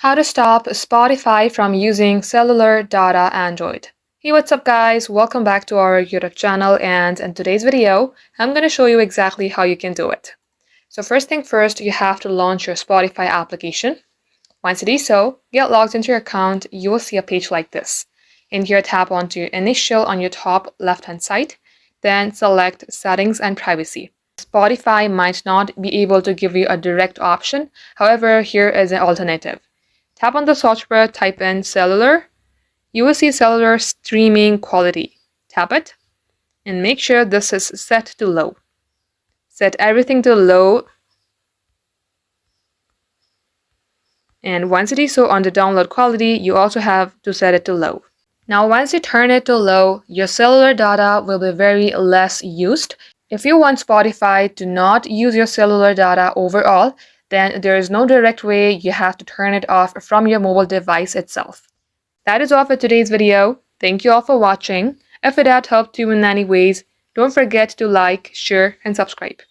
How to stop Spotify from using cellular data Android. Hey, what's up guys? Welcome back to our YouTube channel, and in today's video, I'm going to show you exactly how you can do it. So first thing first, you have to launch your Spotify application. Once you do so, get logged into your account, you will see a page like this. In here, tap onto Initial on your top left-hand side, then select Settings and Privacy. Spotify might not be able to give you a direct option, however, here is an alternative. Tap on the search bar, type in Cellular. You will see Cellular Streaming Quality. Tap it and make sure this is set to low. Set everything to low. And once it is so on the download quality, you also have to set it to low. Now once you turn it to low, your cellular data will be very less used. If you want Spotify to not use your cellular data overall, then there is no direct way. You have to turn it off from your mobile device itself. That is all for today's video. Thank you all for watching. If it had helped you in any ways, don't forget to like, share, and subscribe.